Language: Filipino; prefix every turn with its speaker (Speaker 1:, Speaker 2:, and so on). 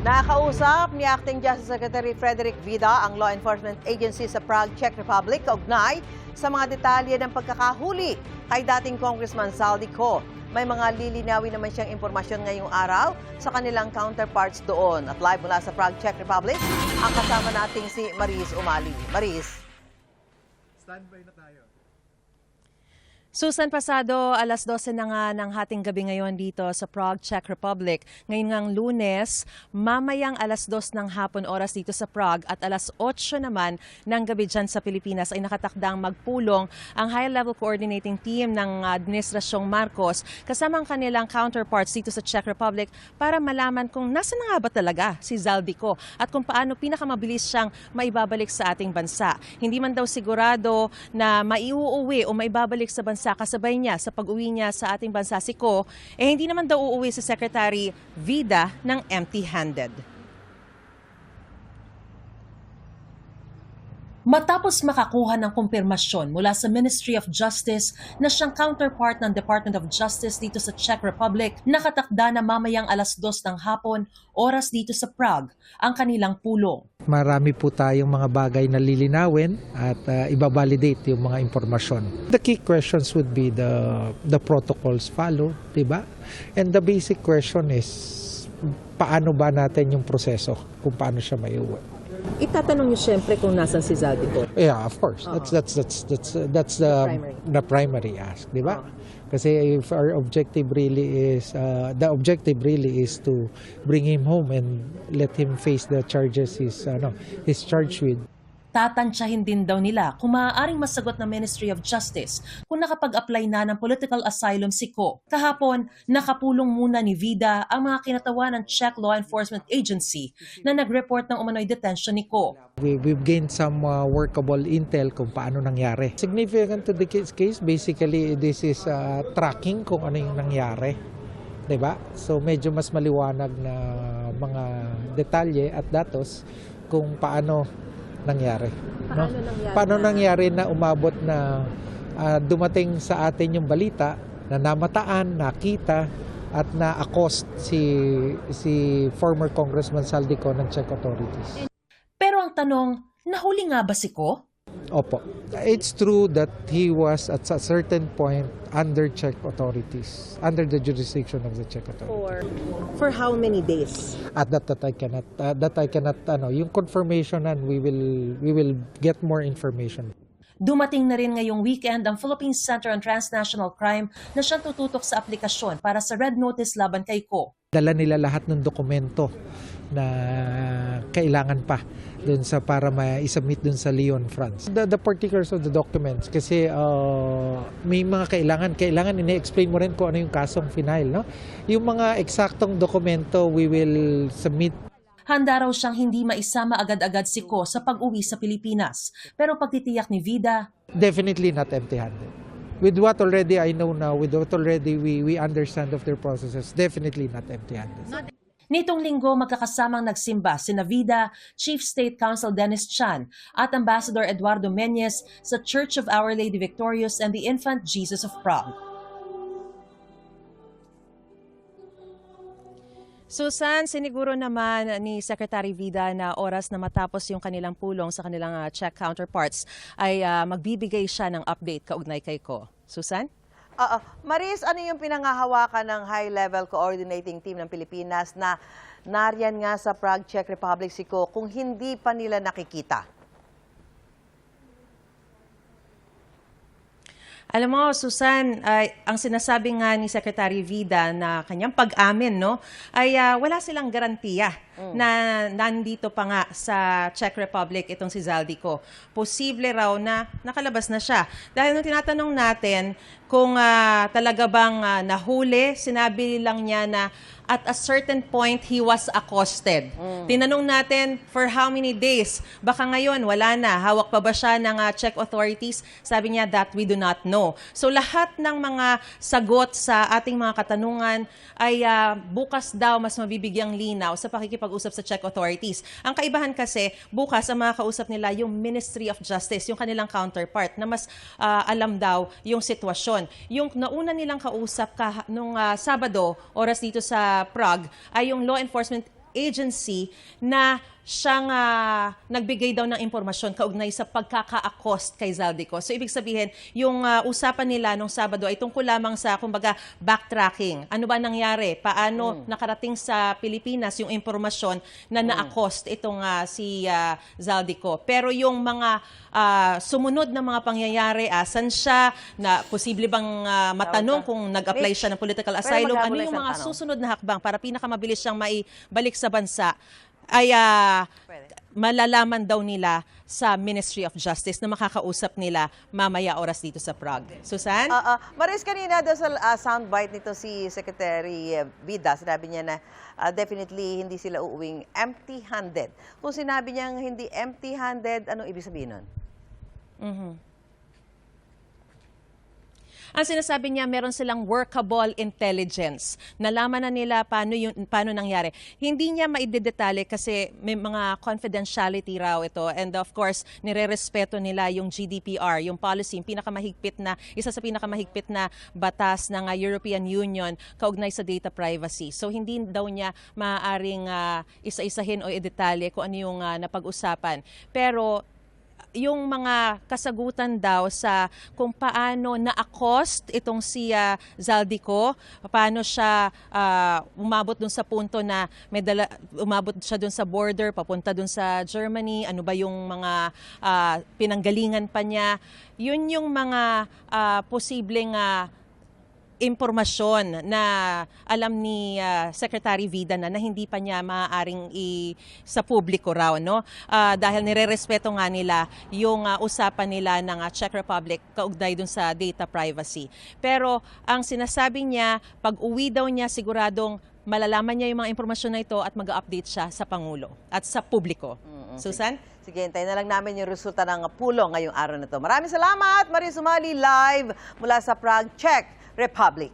Speaker 1: Nakausap ni Acting Justice Secretary Frederick Vida ang law enforcement agency sa Prague, Czech Republic kaugnay sa mga detalye ng pagkakahuli kay dating Congressman Zaldico. May mga lilinawin naman siyang impormasyon ngayong araw sa kanilang counterparts doon. At live mula sa Prague, Czech Republic, ang kasama nating si Maris Umali. Maris.
Speaker 2: Standby na tayo.
Speaker 3: Susan, pasado alas 12 na nga ng hating gabi ngayon dito sa Prague, Czech Republic. Ngayon ngang Lunes, mamayang alas 2 ng hapon oras dito sa Prague at alas 8 naman ng gabi dyan sa Pilipinas ay nakatakdang magpulong ang high-level coordinating team ng Administrasyong Marcos kasama ang kanilang counterparts dito sa Czech Republic para malaman kung nasa na nga ba talaga si Zaldico at kung paano pinakamabilis siyang maibabalik sa ating bansa. Hindi man daw sigurado na maiuuwi o maibabalik sa bansa kasabay niya sa pag-uwi niya sa ating bansa si Ko, hindi naman daw uuwi si Secretary Vida ng empty-handed. Matapos makakuha ng kumpirmasyon mula sa Ministry of Justice na siyang counterpart ng Department of Justice dito sa Czech Republic, nakatakda na mamayang alas 2 ng hapon, oras dito sa Prague, ang kanilang pulong.
Speaker 2: Marami po tayong mga bagay na lilinawin at ibabalidate yung mga impormasyon. The key questions would be the protocols followed, di ba? And the basic question is, paano ba natin yung proseso kung paano siya maiuwi?
Speaker 3: Itatanong niyo siyempre kung nasan si Zaldico.
Speaker 2: Yeah, of course. That's the primary ask, di ba? Kasi if our objective really is the objective really is to bring him home and let him face the charges he's charged with.
Speaker 3: Tatansyahin din daw nila kung maaaring masagot ng Ministry of Justice kung nakapag-apply na ng political asylum si Ko. Kahapon, nakapulong muna ni Vida ang mga kinatawa ng Czech Law Enforcement Agency na nag-report ng umano'y detention ni Ko.
Speaker 2: We've gained some workable intel kung paano nangyari. Significant to the case, basically this is tracking kung ano yung nangyari. Diba? So medyo mas maliwanag na mga detalye at datos kung paano nangyari. Paano nangyari na umabot na dumating sa atin yung balita na namataan, nakita at na-accost si former Congressman Zaldico ng Czech authorities.
Speaker 3: Pero ang tanong, nahuli nga ba si Ko?
Speaker 2: Opo. It's true that he was at a certain point under Czech authorities, under the jurisdiction of the Czech authorities.
Speaker 3: For how many days?
Speaker 2: At that I cannot yung confirmation and we will get more information.
Speaker 3: Dumating na rin ngayong weekend ang Philippine Center on Transnational Crime na siyang tututok sa aplikasyon para sa Red Notice laban kay Ko.
Speaker 2: Dala nila lahat ng dokumento na kailangan pa dun sa para ma-submit dun sa Lyon, France. The particulars of the documents kasi may mga kailangan ini-explain mo rin kung ano yung kasong final, no? Yung mga eksaktong dokumento we will submit.
Speaker 3: Handa raw siyang hindi maisama agad-agad si Ko sa pag-uwi sa Pilipinas. Pero pagtitiyak ni Vida,
Speaker 2: definitely not empty-handed. With what already I know now, with what already we understand of their processes, definitely not empty-handed.
Speaker 3: nitong linggo magkakasamang nagsimba sina Vida, Chief State Counsel Dennis Chan at Ambassador Eduardo Meñez sa Church of Our Lady Victorious and the Infant Jesus of Prague. Susan, siniguro naman ni Secretary Vida na oras na matapos yung kanilang pulong sa kanilang Czech counterparts ay magbibigay siya ng update kaugnay kay Ko. Susan?
Speaker 1: Maris, ano yung pinangahawakan ng high-level coordinating team ng Pilipinas na nariyan nga sa Prague, Czech Republic si Ko kung hindi pa nila nakikita?
Speaker 3: Alam mo, Susan, ang sinasabi nga ni Secretary Vida na kanyang pag-amin, no, ay wala silang garantiya na nandito pa nga sa Czech Republic itong si Zaldico. Posible raw na nakalabas na siya. Dahil nung tinatanong natin kung talaga bang nahuli, sinabi lang niya na at a certain point, he was accosted. Tinanong natin, for how many days? Baka ngayon, wala na. Hawak pa ba siya ng Czech authorities? Sabi niya, that we do not know. So lahat ng mga sagot sa ating mga katanungan ay bukas daw mas mabibigyang linaw sa pakikipag-usap sa Czech authorities. Ang kaibahan kasi, bukas ang mga kausap nila yung Ministry of Justice, yung kanilang counterpart, na mas alam daw yung sitwasyon. Yung nauna nilang kausap nung Sabado, oras dito sa Prague, ay yung law enforcement agency na siyang nagbigay daw ng impormasyon kaugnay sa pagkaka-accost kay Zaldico. So ibig sabihin, yung usapan nila nung Sabado ay tungkol lamang sa, kumbaga, backtracking. Ano ba nangyari? Paano nakarating sa Pilipinas yung impormasyon na na-accost itong si Zaldico? Pero yung mga sumunod na mga pangyayari, asan siya, na posible bang matanong kung nag-apply siya ng political asylum, ano yung mga susunod na hakbang para pinakamabilis siyang maibalik sa bansa, ay malalaman daw nila sa Ministry of Justice na makakausap nila mamaya oras dito sa Prague. Susan?
Speaker 1: Maris, kanina doon sa soundbite nito si Secretary Vida, sinabi niya na definitely hindi sila uuwing empty-handed. Kung sinabi niyang hindi empty-handed, anong ibig sabihin nun?
Speaker 3: Ang sinasabi niya, meron silang workable intelligence. Nalaman na nila paano nangyari. Hindi niya maidedetalye kasi may mga confidentiality raw ito. And of course, nirerespeto nila yung GDPR, yung policy, yung isa sa pinakamahigpit na batas ng European Union kaugnay sa data privacy. So hindi daw niya maaaring isa-isahin o idetalye kung ano yung napag-usapan. Pero yung mga kasagutan daw sa kung paano na-accost itong si Zaldico, paano siya umabot dun sa punto na umabot siya dun sa border, papunta dun sa Germany, ano ba yung mga pinanggalingan pa niya. Yun yung mga posibleng impormasyon na alam ni Secretary Vida na hindi pa niya maaaring sa publiko raw, no? Dahil nirerespeto nga nila yung usapan nila ng Czech Republic kaugnay dun sa data privacy. Pero ang sinasabi niya, pag uwi daw niya, siguradong malalaman niya yung mga impormasyon na ito at mag-update siya sa Pangulo at sa publiko. Susan?
Speaker 1: Sige, hintayin na lang namin yung resulta ng pulong ngayong araw na ito. Maraming salamat, Maris Umali, live mula sa Prague, Czech Republic.